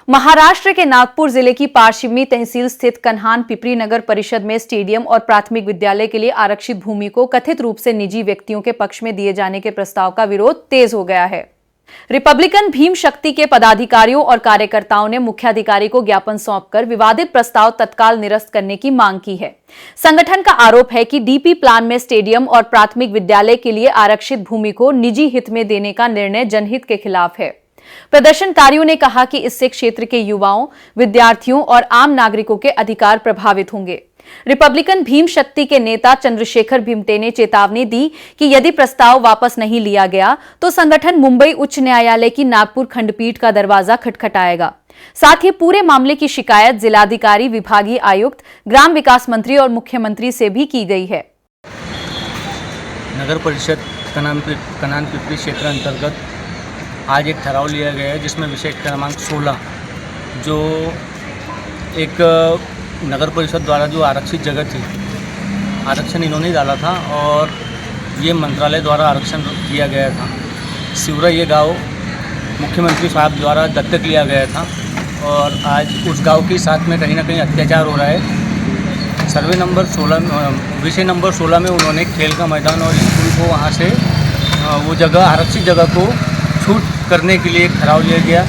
महाराष्ट्र के नागपुर जिले की पारशिवनी तहसील स्थित कन्हान पिपरी नगर परिषद में स्टेडियम और प्राथमिक विद्यालय के लिए आरक्षित भूमि को कथित रूप से निजी व्यक्तियों के पक्ष में दिए जाने के प्रस्ताव का विरोध तेज हो गया है। रिपब्लिकन भीम शक्ति के पदाधिकारियों और कार्यकर्ताओं ने मुख्याधिकारी को ज्ञापन सौंपकर विवादित प्रस्ताव तत्काल निरस्त करने की मांग की है। संगठन का आरोप है कि डीपी प्लान में स्टेडियम और प्राथमिक विद्यालय के लिए आरक्षित भूमि को निजी हित में देने का निर्णय जनहित के खिलाफ है। प्रदर्शनकारियों ने कहा कि इससे क्षेत्र के युवाओं, विद्यार्थियों और आम नागरिकों के अधिकार प्रभावित होंगे। रिपब्लिकन भीम शक्ति के नेता चंद्रशेखर भिमटे ने चेतावनी दी कि यदि प्रस्ताव वापस नहीं लिया गया तो संगठन मुंबई उच्च न्यायालय की नागपुर खंडपीठ का दरवाजा खटखटाएगा। साथ ही पूरे मामले की शिकायत जिलाधिकारी, विभागीय आयुक्त, ग्राम विकास मंत्री और मुख्यमंत्री से भी की गई है। नगर परिषद कनान पिपरी क्षेत्र अंतर्गत आज एक ठराव लिया गया है जिसमें विषय क्रमांक 16 जो एक नगर परिषद द्वारा जो आरक्षित जगह थी, आरक्षण इन्होंने डाला था और ये मंत्रालय द्वारा आरक्षण किया गया था। सिवरा ये गांव मुख्यमंत्री साहब द्वारा दत्तक लिया गया था और आज उस गांव के साथ में कहीं ना कहीं अत्याचार हो रहा है। सर्वे नंबर 16 विषय नंबर 16 में उन्होंने खेल का मैदान और स्कूल को वहाँ से वो जगह आरक्षित जगह को छूट करने के लिए एक ठराव लिया गया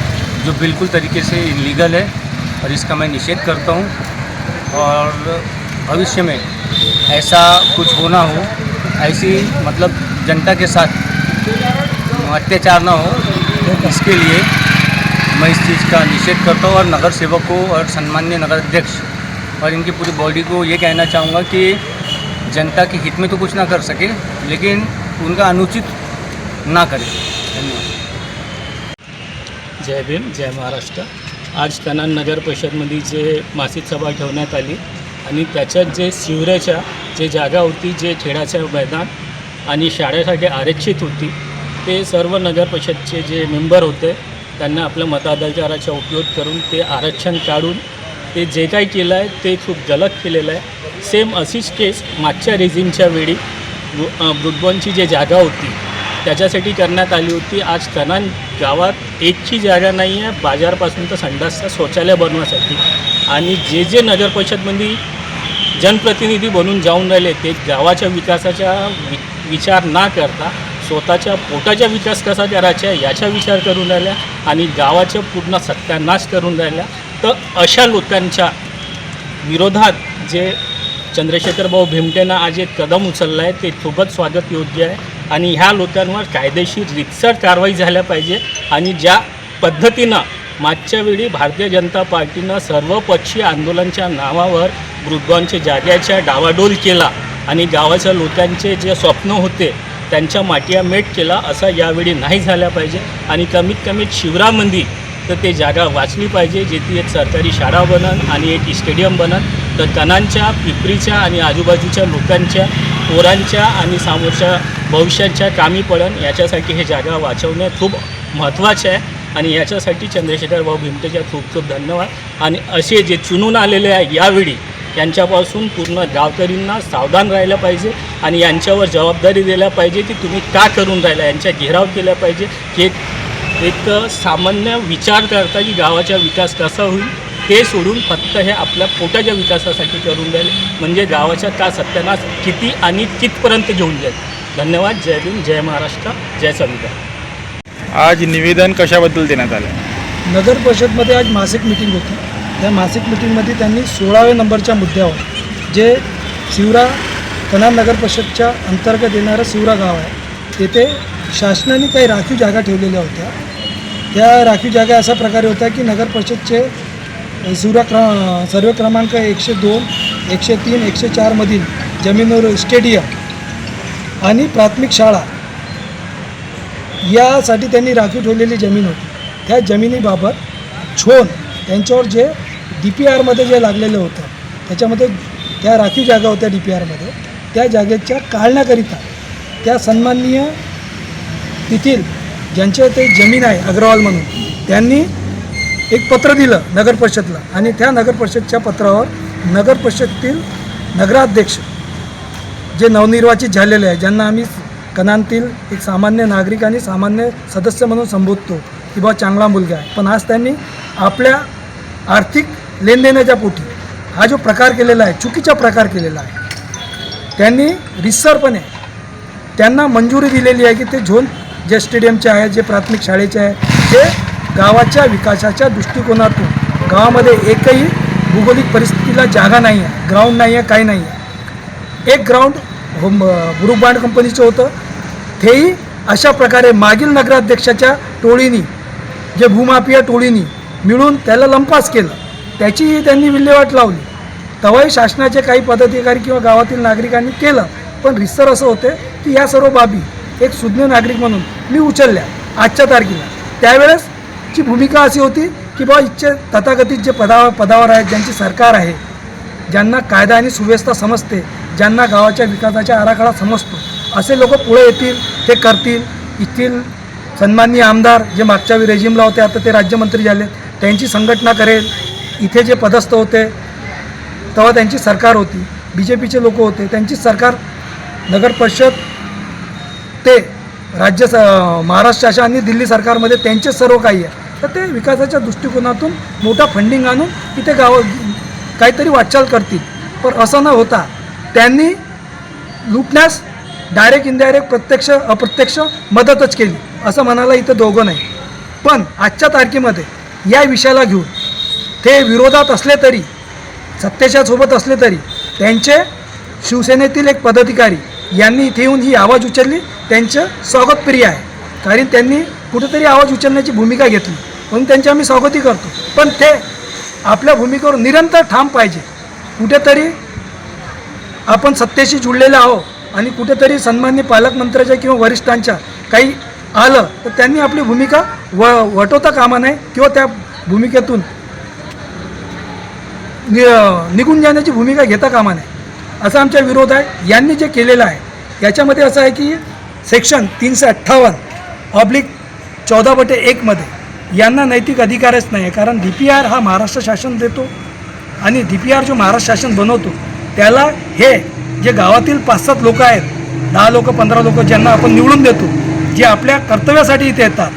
जो बिल्कुल तरीके से इलीगल है और इसका मैं निषेध करता हूँ। और भविष्य में ऐसा कुछ होना हो, ऐसी मतलब जनता के साथ अत्याचार ना हो, इसके लिए मैं इस चीज़ का निषेध करता हूँ। और नगर सेवकों और सम्मान्य नगर अध्यक्ष और इनकी पूरी बॉडी को ये कहना चाहूँगा कि जनता के हित में तो कुछ ना कर सके लेकिन उनका अनुचित ना करें। धन्यवाद। जय भीम, जय महाराष्ट्र। आज कनान नगर परिषदमध्ये जे मासिक सभा ठेवण्यात आली आणि त्याच्यात जे शिवराच्या जे जागा होती, जे खेळाचं मैदान आणि शाळेसाठी आरक्षित होती, ते सर्व नगर परिषदचे जे मेंबर होते त्यांना आपल्या मताधिकाराचा उपयोग करून ते आरक्षण काढून ते जे काही केलं आहे ते खूप गलत केलेलं आहे। सेम अशीच केस मागच्या रेजिमच्या वेळी ब्रुडबॉनची जे जागा होती त्याच्यासाठी करण्यात आली होती। आज कनान गावात एकही जागा नाही आहे बाजारपासून तर संडासचं शौचालय बनवासाठी आणि जे नगर परिषदमध्ये जनप्रतिनिधी बनून जाऊन राहिले ते गावाच्या विकासाचा विचार ना करता स्वतःच्या पोटाचा विकास कसा करायचा याचा विचार करून राहिल्या आणि गावाचा पूर्ण सत्यानाश करून राहिल्या। तर अशा लोकांच्या विरोधात जे चंद्रशेखर भाऊ भिमटेंना आज एक कदम उचलला आहे ते खूपच स्वागत योग्य आहे आणि ह्या लोकांवर कायदेशीर रितसर कारवाई झाल्या पाहिजे। आणि ज्या पद्धतीनं मागच्या वेळी भारतीय जनता पार्टीनं सर्वपक्षीय आंदोलनाच्या नावावर ब्रुडबॉनच्या जाग्याचा डावाडोल केला आणि गावाच्या लोकांचे जे स्वप्न होते त्यांच्या माटिया मेट केला, असा यावेळी नाही झाला पाहिजे। आणि कमीत कमी शिवरामध्ये तर ते जागा वाचली पाहिजे, जेथे एक सरकारी शाळा बनन आणि एक स्टेडियम बनन तर कनानच्या, पिपरीच्या आणि आजूबाजूच्या लोकांच्या, पोरांच्या आणि समोरच्या भविष्याच्या कामी पडन। याच्यासाठी हे जागा वाचवणे खूप महत्त्वाचे आहे आणि याच्यासाठी चंद्रशेखर भाऊ भिमटेच्या खूप खूप धन्यवाद। आणि असे जे चुनून आलेले आहे यावेळी यांच्यापासून पूर्ण गावकरींना सावधान राहिलं पाहिजे आणि यांच्यावर जबाबदारी दिल्या पाहिजे की तुम्ही का करून राहिला, यांचा घेराव केला पाहिजे की एक सामान्य विचार करता की गावाचा विकास कसा होईल ते सोडून फक्त हे आपल्या पोटाच्या विकासासाठी करून राहिले, म्हणजे गावाचा का सत्यानाश किती आणि कितपर्यंत घेऊन जाईल। धन्यवाद। जय भीम, जय महाराष्ट्र, जय संविधान। आज निवेदन कशाबद्दल देण्यात आलं? नगर परिषदमध्ये आज मासिक मीटिंग होती। त्या मासिक मीटिंगमध्ये त्यांनी 16व्या नंबरच्या मुद्द्यावर जे शिवरा कनान नगर परिषदच्या अंतर्गत येणारं शिवरा गाव आहे तेथे शासनाने काही राखीव जागा ठेवलेल्या होत्या। त्या राखीव जागा अशा प्रकारे होत्या की नगर परिषदचे शिवरा सर्वे क्रमांक 102, 103, 104 मधील जमिनीवर स्टेडियम आणि प्राथमिक शाळा यासाठी त्यांनी राखीव ठेवलेली जमीन होती। त्या जमिनीबाबत छोन त्यांच्यावर जे DPRमध्ये जे लागलेलं होतं त्याच्यामध्ये त्या राखीव जागा होत्या DPRमध्ये, त्या जागेच्या काढण्याकरिता त्या सन्माननीय तेथील ज्यांच्या ते जमीन आहे अग्रवाल म्हणून त्यांनी एक पत्र दिलं नगर परिषदला आणि त्या नगर परिषदच्या पत्रावर नगर परिषदेतील नगराध्यक्ष जे नवनिर्वाचित झालेले आहे, ज्यांना आम्ही कनानतील एक सामान्य नागरिक आणि सामान्य सदस्य म्हणून संबोधतो की बा चांगला मुलगा आहे, पण आज त्यांनी आपल्या आर्थिक लेनदेनाच्या पोटी हा जो प्रकार केलेला आहे, चुकीचा प्रकार केलेला आहे. त्यांनी रितसरपणे त्यांना मंजुरी दिलेली आहे की ते झोन जे स्टेडियमचे आहे, जे प्राथमिक शाळेचे आहे, ते गावाच्या विकासाच्या दृष्टिकोनातून गावामध्ये एकही भौगोलिक परिस्थितीला जागा नाही आहे, ग्राउंड नाही आहे, काही नाही आहे. एक ग्राउंड ब्रुकबांड कंपनीचं होतं, तेही अशा प्रकारे मागील नगराध्यक्षाच्या टोळीनी, जे भूमाफिया टोळीनी मिळून त्याला लंपास केलं. त्याचीही त्यांनी विल्हेवाट लावली. तेव्हाही शासनाचे काही पदाधिकारी किंवा गावातील नागरिकांनी केलं. पण रितसर असं होते की या सर्व बाबी एक सुज्ञ नागरिक म्हणून मी उचलल्या आजच्या तारखेला. त्यावेळेसची भूमिका अशी होती की बाबा इथचे तथाकथित जे पदावर आहेत, ज्यांची सरकार आहे, ज्यांना कायदा आणि सुव्यवस्था समजते, ज्यांना गावाच्या विकासाचा आराखडा समजतो, असे लोक पुढे येतील, ते करतील. येथील सन्माननीय आमदार जे मागच्या रेजिमला होते, आता ते राज्यमंत्री झाले, त्यांची संघटना करेल. इथे जे पदस्थ होते तेव्हा त्यांची सरकार होती, BJPचे लोक होते, त्यांची सरकार नगर परिषद ते महाराष्ट्र शासन आणि दिल्ली सरकारमध्ये त्यांचे सर्व काही आहे. तर ते विकासाच्या दृष्टिकोनातून मोठा फंडिंग आणून इथे काहीतरी वाटचाल करतील. पण असं न होता त्यांनी लुटण्यास डायरेक्ट इनडायरेक्ट प्रत्यक्ष अप्रत्यक्ष मदतच केली असं म्हणायला इथं दोघं नाही. पण आजच्या तारखेमध्ये या विषयाला घेऊन ते विरोधात असले तरी, सत्तेच्या सोबत असले तरी, त्यांचे शिवसेनेतील एक पदाधिकारी यांनी इथे येऊन ही आवाज उचलली. त्यांचं स्वागतप्रिय आहे, कारण त्यांनी कुठेतरी आवाज उचलण्याची भूमिका घेतली, म्हणून त्यांची आम्ही स्वागतही करतो. पण ते आपल्या भूमिकेवर निरंतर ठाम पाहिजे. कुठेतरी आपण सत्तेशी जुळलेले आहोत आणि कुठेतरी सन्माननीय पालकमंत्र्याच्या किंवा वरिष्ठांच्या काही आलं तर त्यांनी आपली भूमिका वटवता कामा नये किंवा त्या भूमिकेतून निघून जाण्याची भूमिका घेता कामा नये, असा आमचा विरोध आहे. यांनी जे केलेलं आहे याच्यामध्ये असं आहे की सेक्शन 358/14/1 मध्ये यांना नैतिक अधिकारच नाही आहे. कारण DPR हा महाराष्ट्र शासन देतो आणि DPR जो महाराष्ट्र शासन बनवतो त्याला हे जे गावातील 5-7 लोक आहेत, 10 लोक 15 लोक ज्यांना आपण निवडून देतो, जे आपल्या कर्तव्यासाठी इथे येतात,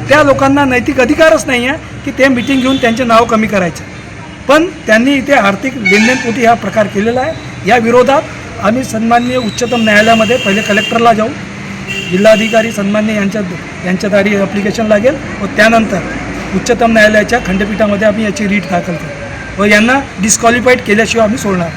त्या लोकांना नैतिक अधिकारच नाही आहे की ते मिटिंग घेऊन त्यांचे नाव कमी करायचे. पण त्यांनी इथे आर्थिक लेनदेनपोटी हा प्रकार केलेला आहे. या विरोधात आम्ही सन्माननीय उच्चतम न्यायालयामध्ये पहिले कलेक्टरला जाऊ, जिल्हाधिकारी सन्माननीय यांच्या दारी ॲप्लिकेशन लागेल व त्यानंतर उच्चतम न्यायालयाच्या खंडपीठामध्ये आम्ही याची रीट दाखल करू व यांना डिस्क्वालिफाईड केल्याशिवाय आम्ही सोडणार.